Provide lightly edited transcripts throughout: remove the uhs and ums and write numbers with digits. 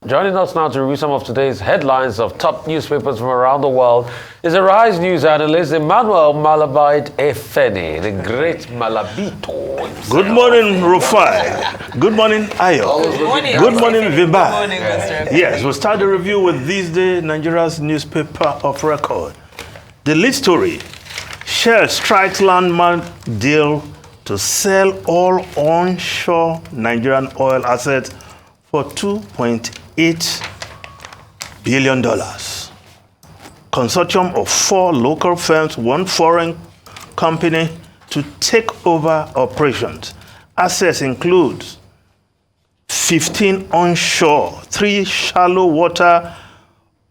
Joining us now to review some of today's headlines of top newspapers from around the world is a Rise News analyst, Emmanuel Malabite Efeni, the great Malabito himself. Good morning, Rufai. Good morning, Ayo. Good morning, Vibai. Good morning, Mr. Yes, we'll start the review with this day, Nigeria's newspaper of record. The lead story, Shell strikes landmark deal to sell all onshore Nigerian oil assets for $2.8 billion. Consortium of 4 local firms, 1 foreign company to take over operations. Assets include 15 onshore, 3 shallow water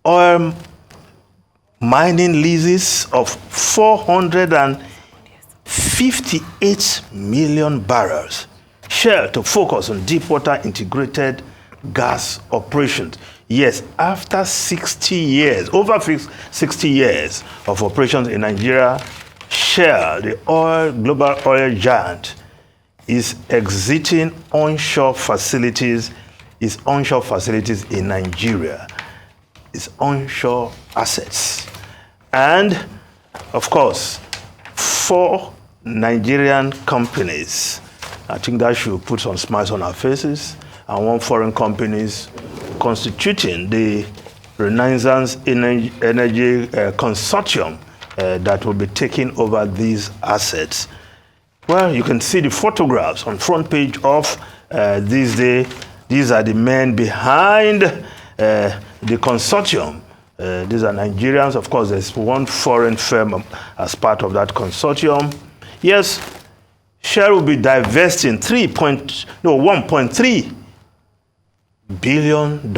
oil mining leases of 458 million barrels. Shell to focus on deep water integrated gas operations. Yes, after 60 years, over 60 years of operations in Nigeria, Shell, the global oil giant, is exiting onshore facilities in Nigeria, its onshore assets. And, of course, 4 Nigerian companies, I think that should put some smiles on our faces, and 1 foreign companies constituting the Renaissance Energy Consortium that will be taking over these assets. Well, you can see the photographs on front page of this day. These are the men behind the consortium. These are Nigerians. Of course, there's 1 foreign firm as part of that consortium. Yes, Shell will be divesting $1.3 billion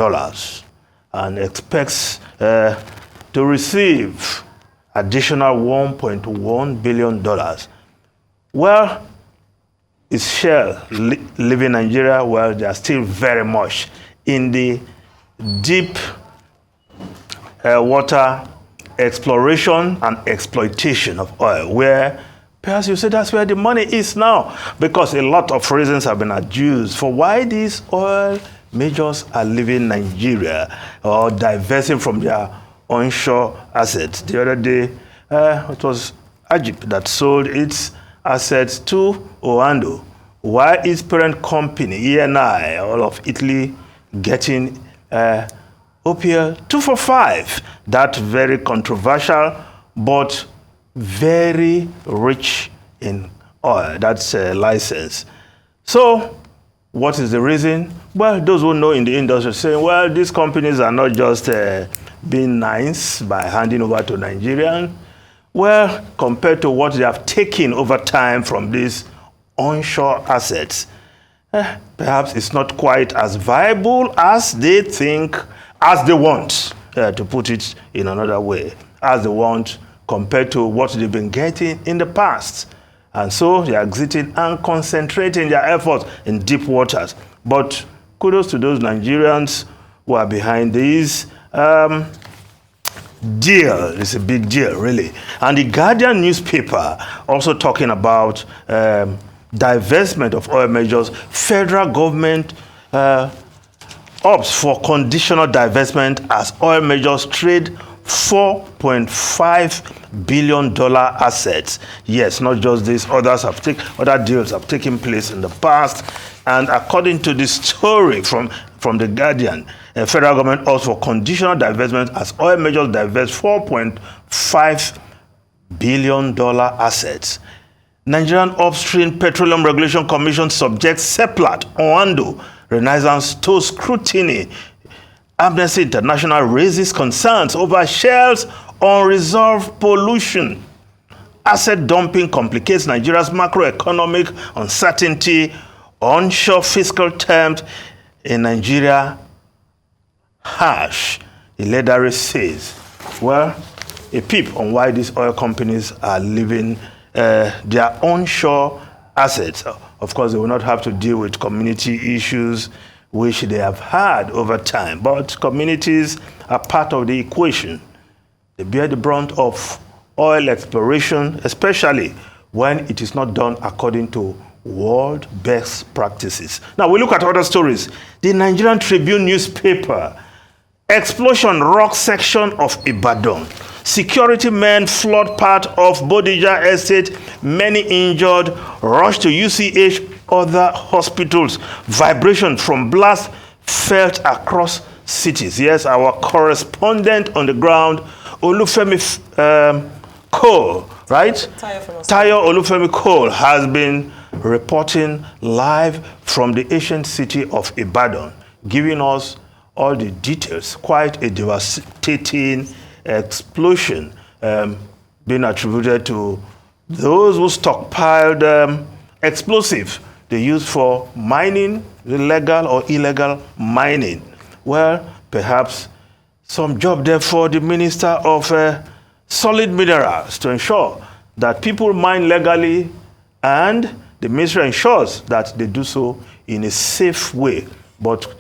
and expects to receive additional $1.1 billion. Well, is Shell leaving Nigeria? Well, they are still very much in the deep water exploration and exploitation of oil, where perhaps you say that's where the money is now, because a lot of reasons have been adduced for why these oil majors are leaving Nigeria or divesting from their onshore assets. The other day, it was Egypt that sold its assets to Oando. Why is parent company, ENI, all of Italy, getting OPL 245? That very controversial, but very rich in oil. That's a license. So, what is the reason? Well, those who know in the industry say, well, these companies are not just being nice by handing over to Nigerians. Well, compared to what they have taken over time from these onshore assets, perhaps it's not quite as viable as they think, as they want, to put it in another way, as they want compared to what they've been getting in the past. And so they are exiting and concentrating their efforts in deep waters. But kudos to those Nigerians who are behind this deal. It's a big deal, really. And the Guardian newspaper also talking about divestment of oil majors. Federal government opts for conditional divestment as oil majors trade $4.5 billion assets. Yes, not just this. Other deals have taken place in the past. And according to the story from the Guardian, federal government also for conditional divestment as oil majors divest $4.5 billion assets. Nigerian Upstream Petroleum Regulation Commission subjects Seplat, Oando, Renaissance to scrutiny. Amnesty International raises concerns over Shell's unresolved pollution. Asset dumping complicates Nigeria's macroeconomic uncertainty. Onshore fiscal terms in Nigeria harsh, the leader says. Well, a peep on why these oil companies are leaving their onshore assets. Of course, they will not have to deal with community issues which they have had over time. But communities are part of the equation. They bear the brunt of oil exploration, especially when it is not done according to world best practices. Now we look at other stories. The Nigerian Tribune newspaper, explosion rocks section of Ibadan. Security men flood part of Bodija estate, many injured, rushed to UCH, other hospitals. Vibration from blast felt across cities. Yes, our correspondent on the ground, Olufemi Cole, right? Tayo Olufemi Cole has been reporting live from the ancient city of Ibadan, giving us all the details. Quite a devastating explosion being attributed to those who stockpiled explosives they use for mining, legal or illegal mining. Well, perhaps some job there for the Minister of Solid Minerals to ensure that people mine legally, and the ministry ensures that they do so in a safe way. But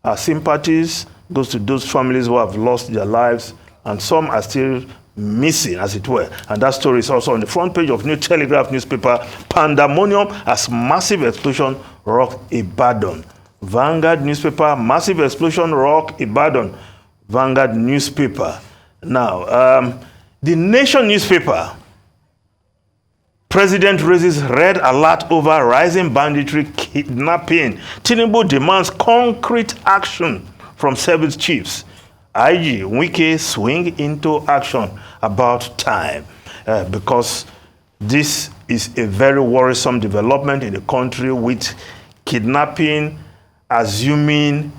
our sympathies goes to those families who have lost their lives, and some are still missing, as it were. And that story is also on the front page of New Telegraph newspaper. Pandemonium as massive explosion rock Ibadan. Vanguard newspaper, massive explosion rock Ibadan. Vanguard newspaper. Now, the Nation newspaper, President raises red alert over rising banditry, kidnapping. Tinubu demands concrete action from service chiefs. IG Wike swing into action about time, because this is a very worrisome development in the country, with kidnapping assuming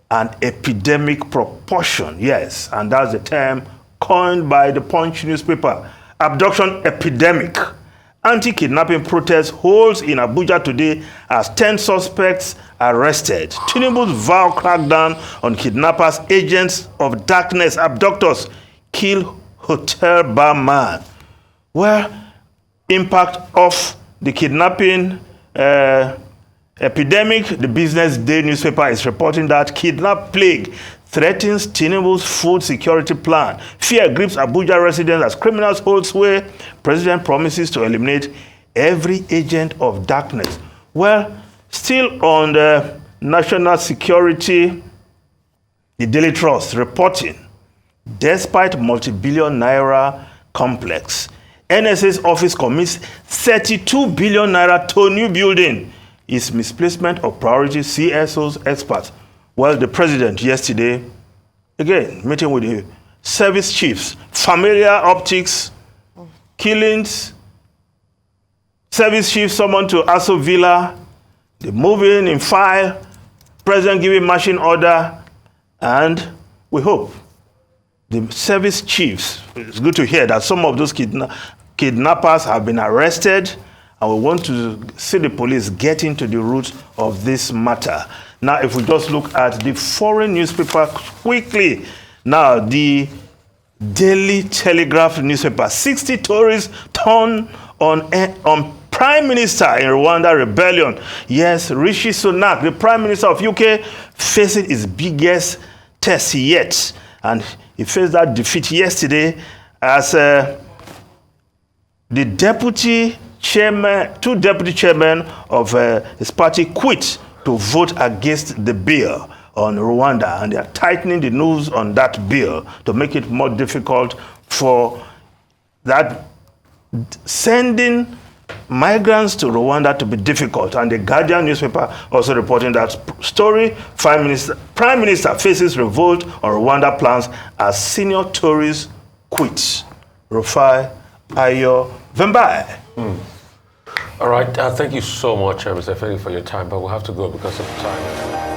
an epidemic proportion. Yes, and that's the term coined by the Punch newspaper. Abduction epidemic. Anti-kidnapping protest holds in Abuja today as 10 suspects arrested. Tinubu's vow crackdown on kidnappers, agents of darkness, abductors, kill hotel barman. Well, impact of the kidnapping epidemic. The Business Day newspaper is reporting that kidnap plague threatens Tinubu's food security plan. Fear grips Abuja residents as criminals hold sway. President promises to eliminate every agent of darkness. Well, still on the national security, the Daily Trust reporting, despite multi-billion naira complex, NSA's office commits 32 billion naira to new building. Is misplacement of priority, CSO's experts. Well, the president yesterday, again, meeting with the service chiefs, familiar optics, killings, service chiefs summoned to Aso Villa, the moving in file, president giving marching order, and we hope the service chiefs, it's good to hear that some of those kidnappers have been arrested, and we want to see the police get into the root of this matter. Now, if we just look at the foreign newspaper quickly. Now, the Daily Telegraph newspaper, 60 Tories turn on Prime Minister in Rwanda rebellion. Yes, Rishi Sunak, the Prime Minister of UK, facing his biggest test yet. And he faced that defeat yesterday as the deputy chairman, two deputy chairmen of his party quit to vote against the bill on Rwanda, and they are tightening the noose on that bill to make it more difficult for that sending migrants to Rwanda to be difficult. And the Guardian newspaper also reporting that story. Prime Minister faces revolt on Rwanda plans as senior Tories quit. Rufai Ayo Vembai. All right, thank you so much, Mr. Feni, for your time, but we'll have to go because of time.